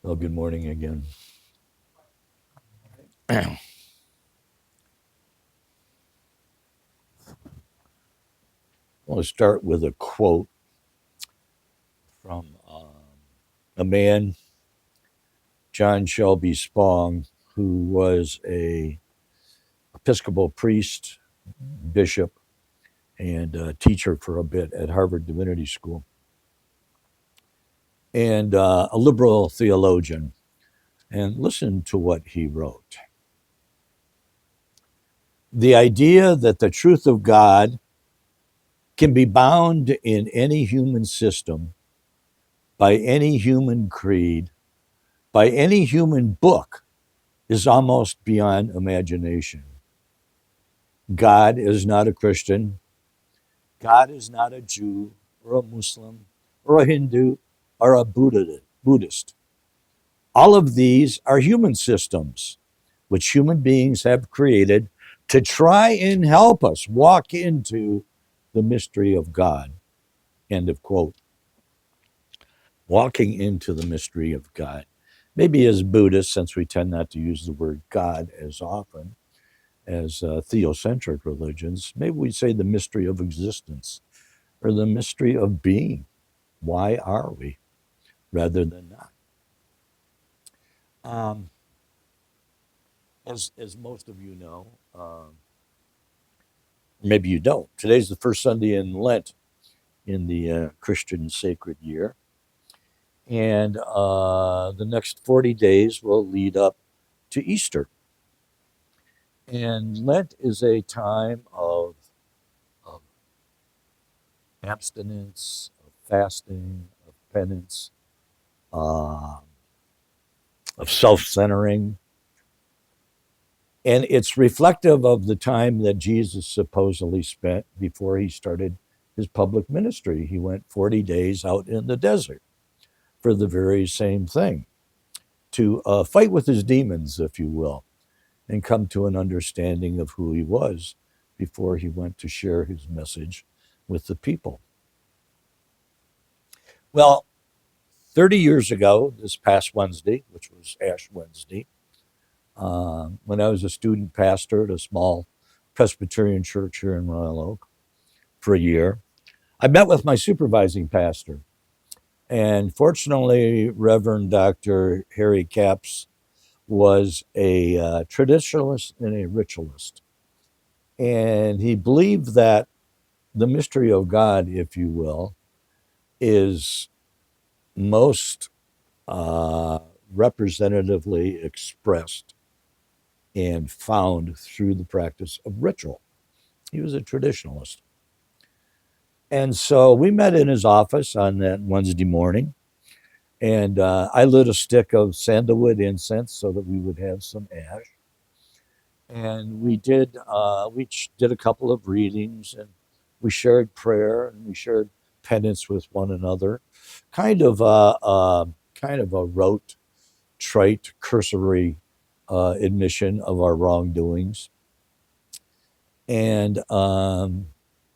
Well, good morning again. I want to start with a quote from a man, John Shelby Spong, who was a Episcopal priest, bishop, and teacher for a bit at Harvard Divinity School, and a liberal theologian. And listen to what he wrote. The idea that the truth of God can be bound in any human system, by any human creed, by any human book is almost beyond imagination. God is not a Christian. God is not a Jew or a Muslim or a Hindu or a Buddhist. All of these are human systems which human beings have created to try and help us walk into the mystery of God. End of quote. Walking into the mystery of God. Maybe as Buddhists, since we tend not to use the word God as often, as theocentric religions, maybe we say the mystery of existence or the mystery of being. Why are we rather than not? Um, as most of you know, maybe you don't. Today's the first Sunday in Lent in the Christian sacred year. And the next 40 days will lead up to Easter. And Lent is a time of abstinence, of fasting, of penance, uh, of self centering. And it's reflective of the time that Jesus supposedly spent before he started his public ministry. He went 40 days out in the desert for the very same thing to fight with his demons, if you will, and come to an understanding of who he was before he went to share his message with the people. Well, 30 years ago, this past Wednesday, which was Ash Wednesday, when I was a student pastor at a small Presbyterian church here in Royal Oak for a year, I met with my supervising pastor. And fortunately, Reverend Dr. Harry Capps was a traditionalist and a ritualist. And he believed that the mystery of God, if you will, is most uh, representatively expressed and found through the practice of ritual. He was a traditionalist. And so we met in his office on that Wednesday morning, and I lit a stick of sandalwood incense so that we would have some ash. And we did a couple of readings, and we shared prayer, and we shared penance with one another, kind of a rote, trite, cursory admission of our wrongdoings, and um,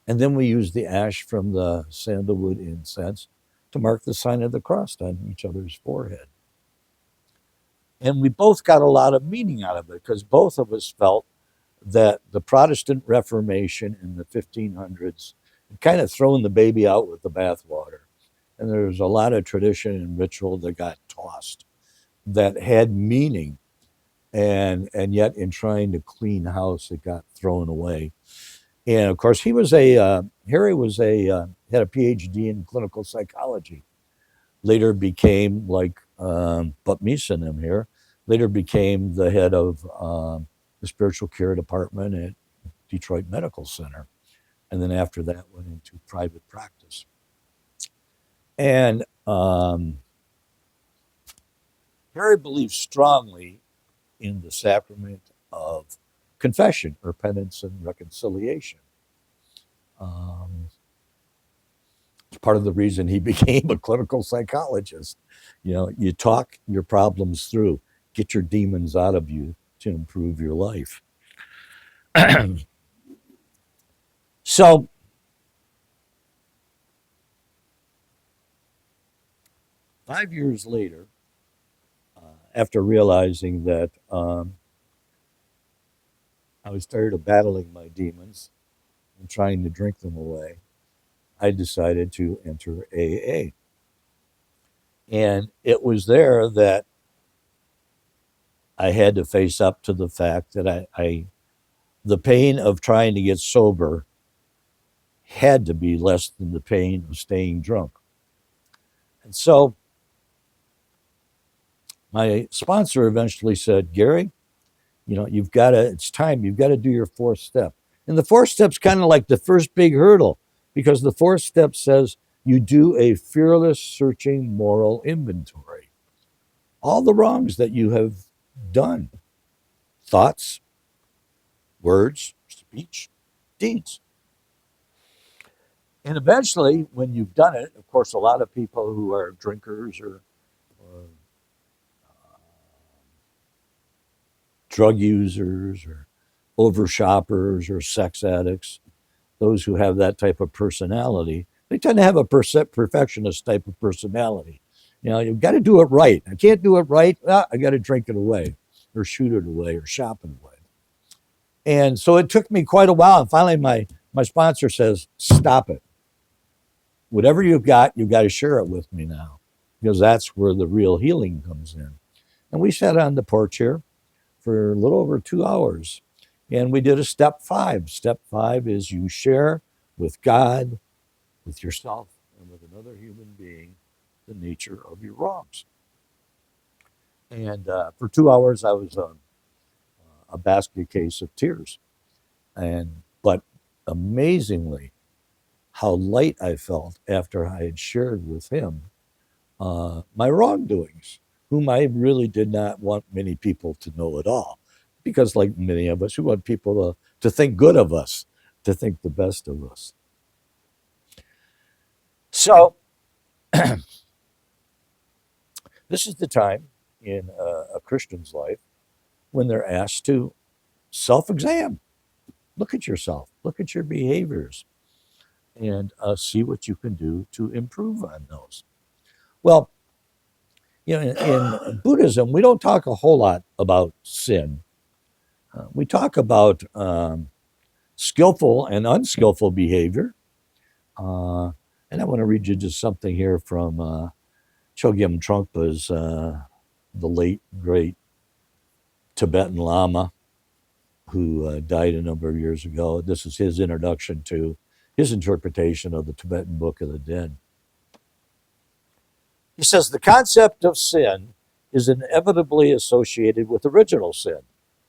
and then we used the ash from the sandalwood incense to mark the sign of the cross on each other's forehead. And we both got a lot of meaning out of it because both of us felt that the Protestant Reformation in the 1500s had kind of thrown the baby out with the bathwater. And there was a lot of tradition and ritual that got tossed that had meaning. And yet, in trying to clean house, it got thrown away. And of course, Harry was had a PhD in clinical psychology. Later became but me and him here. Later became the head of the spiritual care department at Detroit Medical Center, and then after that went into private practice. And Harry believes strongly in the sacrament of confession or penance and reconciliation. Um, it's part of the reason he became a clinical psychologist. You know, you talk your problems through, get your demons out of you to improve your life. So 5 years later, after realizing that I was tired of battling my demons and trying to drink them away, I decided to enter AA. And it was there that I had to face up to the fact that the pain of trying to get sober had to be less than the pain of staying drunk. And so my sponsor eventually said, Gary, it's time, you've got to do your fourth step. And the fourth step's kind of like the first big hurdle, because the fourth step says you do a fearless searching moral inventory. All the wrongs that you have done, thoughts, words, speech, deeds. And eventually, when you've done it, of course, a lot of people who are drinkers or drug users or over shoppers or sex addicts, those who have that type of personality, they tend to have a perfectionist type of personality. You've got to do it right. I can't do it right. I got to drink it away or shoot it away or shop it away. And so it took me quite a while. And finally, my sponsor says, stop it. Whatever you've got to share it with me now, because that's where the real healing comes in. And we sat on the porch here for a little over 2 hours. And we did a step 5. Step 5 is you share with God, with yourself, and with another human being the nature of your wrongs. And for 2 hours, I was a basket case of tears. But amazingly, how light I felt after I had shared with him my wrongdoings, whom I really did not want many people to know at all. Because like many of us, we want people to think good of us, to think the best of us. So this is the time in a Christian's life when they're asked to self-examine. Look at yourself, look at your behaviors, and see what you can do to improve on those. Well, in Buddhism, we don't talk a whole lot about sin. We talk about skillful and unskillful behavior. And I want to read you just something here from Chogyam Trungpa's, the late, great Tibetan Lama, who died a number of years ago. This is his introduction to his interpretation of the Tibetan Book of the Dead. He says, the concept of sin is inevitably associated with original sin,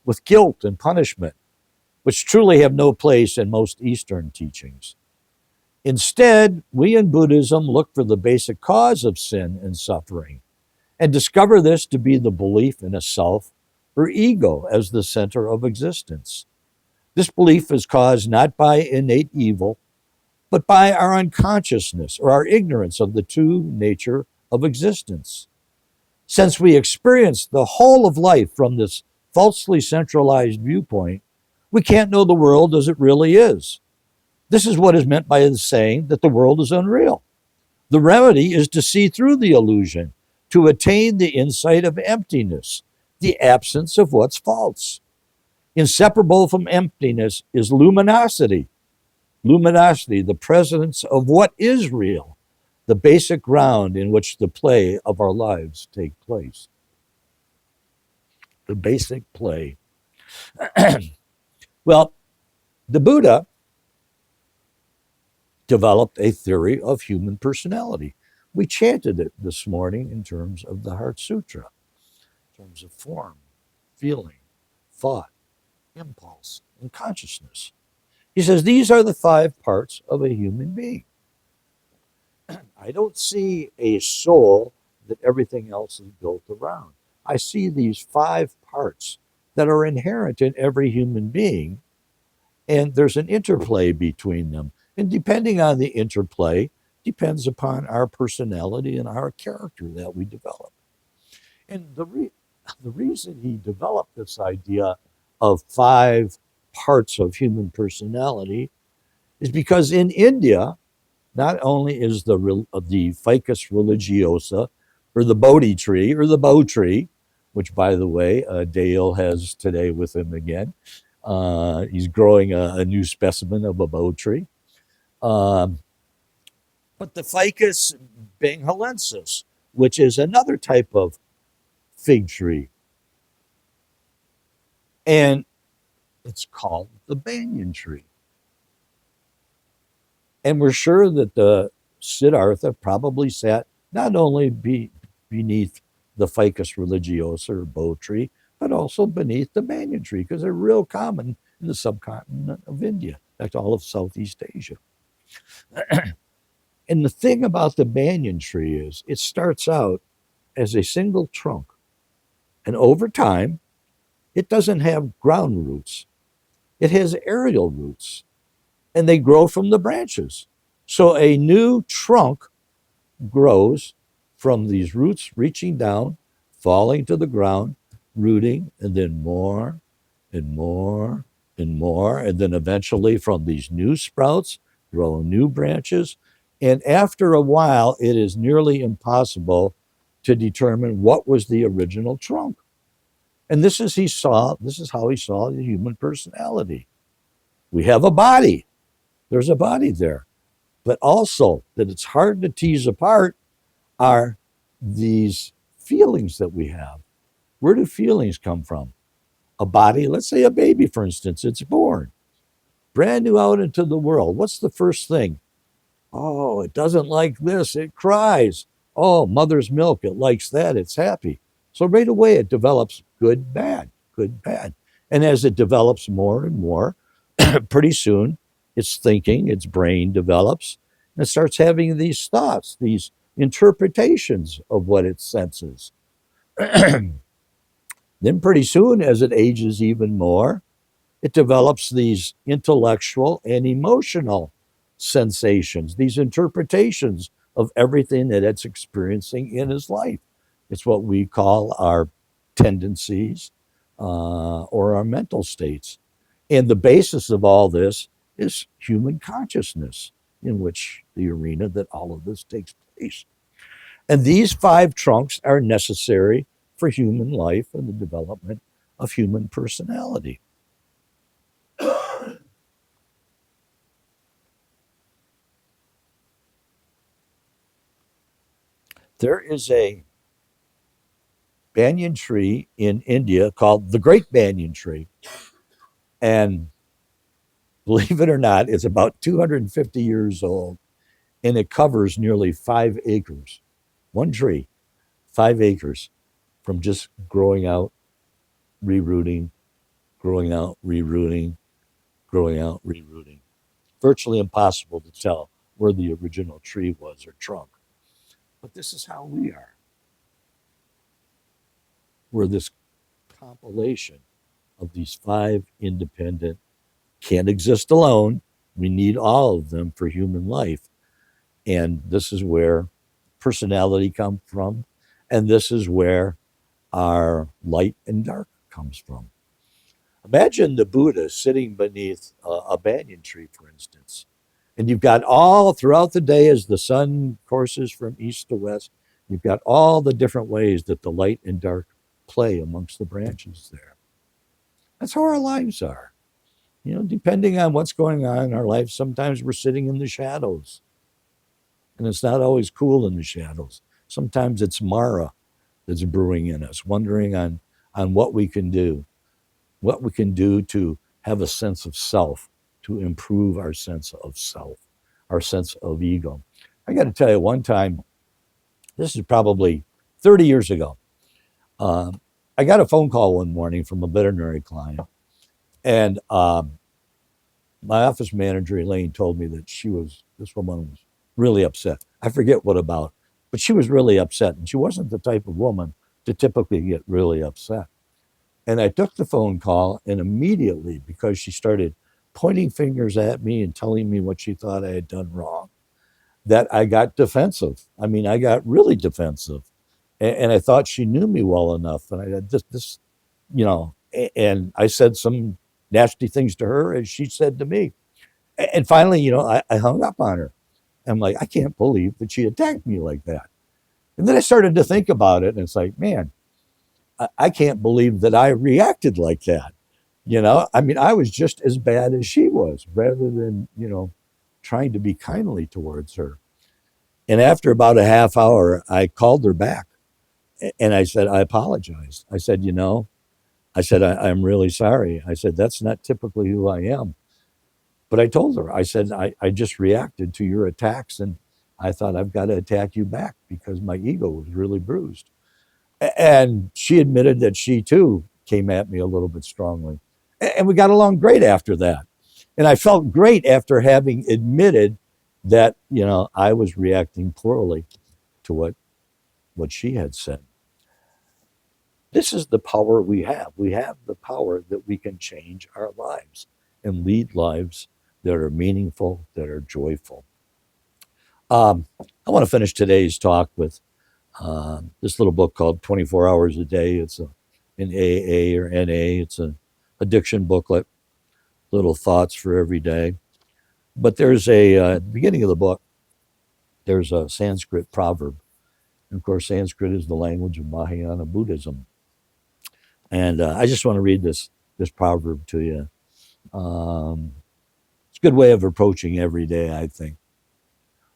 with guilt and punishment, which truly have no place in most Eastern teachings. Instead, we in Buddhism look for the basic cause of sin and suffering, and discover this to be the belief in a self or ego as the center of existence. This belief is caused not by innate evil, but by our unconsciousness or our ignorance of the true nature of existence. Since we experience the whole of life from this falsely centralized viewpoint, we can't know the world as it really is. This is what is meant by the saying that the world is unreal. The remedy is to see through the illusion, to attain the insight of emptiness, the absence of what's false. Inseparable from emptiness is luminosity. Luminosity, the presence of what is real, the basic ground in which the play of our lives take place. The basic play. Well, the Buddha developed a theory of human personality. We chanted it this morning in terms of the Heart Sutra, in terms of form, feeling, thought, impulse, and consciousness. He says these are the 5 parts of a human being. I don't see a soul that everything else is built around. I see these 5 parts that are inherent in every human being, and there's an interplay between them. And depending on the interplay, depends upon our personality and our character that we develop. And the reason he developed this idea of 5 parts of human personality is because in India, not only is the ficus religiosa, or the Bodhi tree, or the Bo tree, which, by the way, Dale has today with him again. He's growing a new specimen of a bow tree. Um, but the Ficus benghalensis, which is another type of fig tree, and it's called the banyan tree. And we're sure that the Siddhartha probably sat not only beneath the Ficus religiosa or bow tree, but also beneath the banyan tree because they're real common in the subcontinent of India, in fact, all of Southeast Asia. And the thing about the banyan tree is it starts out as a single trunk. And over time, it doesn't have ground roots, it has aerial roots, and they grow from the branches. So a new trunk grows from these roots reaching down, falling to the ground, rooting, and then more and more and more. And then eventually from these new sprouts grow new branches. And after a while, it is nearly impossible to determine what was the original trunk. And this is how he saw the human personality. We have a body. There's a body there. But also that it's hard to tease apart are these feelings that we have. Where do feelings come from? A body, let's say a baby, for instance, it's born, brand new out into the world. What's the first thing? Oh, it doesn't like this, it cries. Oh, mother's milk, it likes that, it's happy. So right away it develops good, bad, good, bad. And as it develops more and more, pretty soon its thinking, its brain develops and it starts having these thoughts, these interpretations of what it senses. Then, pretty soon, as it ages even more, it develops these intellectual and emotional sensations, these interpretations of everything that it's experiencing in his life. It's what we call our tendencies or our mental states. And the basis of all this is human consciousness, in which the arena that all of this takes place. And these five trunks are necessary for human life and the development of human personality. There is a banyan tree in India called the Great Banyan Tree. And believe it or not, it's about 250 years old and it covers nearly 5 acres. One tree, 5 acres from just growing out, rerooting, growing out, rerooting, growing out, rerooting. Virtually impossible to tell where the original tree was or trunk. But this is how we are. We're this compilation of these five independent, can't exist alone. We need all of them for human life. And this is where personality comes from. And this is where our light and dark comes from. Imagine the Buddha sitting beneath a banyan tree, for instance. And you've got all throughout the day as the sun courses from east to west, you've got all the different ways that the light and dark play amongst the branches there. That's how our lives are. You know, depending on what's going on in our life, sometimes we're sitting in the shadows. And it's not always cool in the shadows. Sometimes it's Mara that's brewing in us, wondering on what we can do to have a sense of self, to improve our sense of self, our sense of ego. I got to tell you, one time, this is probably 30 years ago, I got a phone call one morning from a veterinary client, and my office manager, Elaine, told me that this woman was really upset. I forget what about, but she was really upset, and she wasn't the type of woman to typically get really upset. And I took the phone call, and immediately, because she started pointing fingers at me and telling me what she thought I had done wrong, that I got defensive. I mean, I got really defensive. And I thought she knew me well enough. And I had and I said some nasty things to her, as she said to me. And finally, I hung up on her. I'm like, I can't believe that she attacked me like that. And then I started to think about it, and it's like, man, I can't believe that I reacted like that. I mean, I was just as bad as she was, rather than, trying to be kindly towards her. And after about a half hour, I called her back and I said, I apologize. I said, I'm really sorry. I said, that's not typically who I am. But I told her, I said, I just reacted to your attacks, and I thought I've got to attack you back because my ego was really bruised. And she admitted that she too came at me a little bit strongly. And we got along great after that. And I felt great after having admitted that, I was reacting poorly to what she had said. This is the power we have. We have the power that we can change our lives and lead lives that are meaningful, that are joyful. I want to finish today's talk with this little book called 24 Hours a Day. It's an AA or NA. It's an addiction booklet, little thoughts for every day. But there's at the beginning of the book, there's a Sanskrit proverb. And of course, Sanskrit is the language of Mahayana Buddhism. And I just want to read this proverb to you. It's a good way of approaching every day, I think.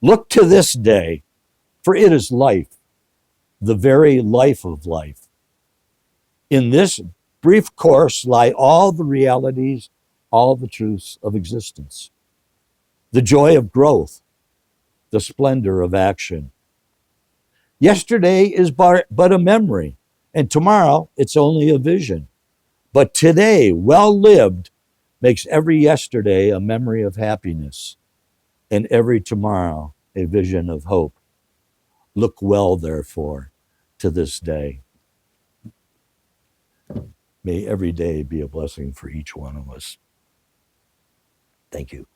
Look to this day, for it is life, the very life of life. In this brief course lie all the realities, all the truths of existence. The joy of growth, the splendor of action. Yesterday is but a memory, and tomorrow it's only a vision. But today, well lived, makes every yesterday a memory of happiness, and every tomorrow a vision of hope. Look well, therefore, to this day. May every day be a blessing for each one of us. Thank you.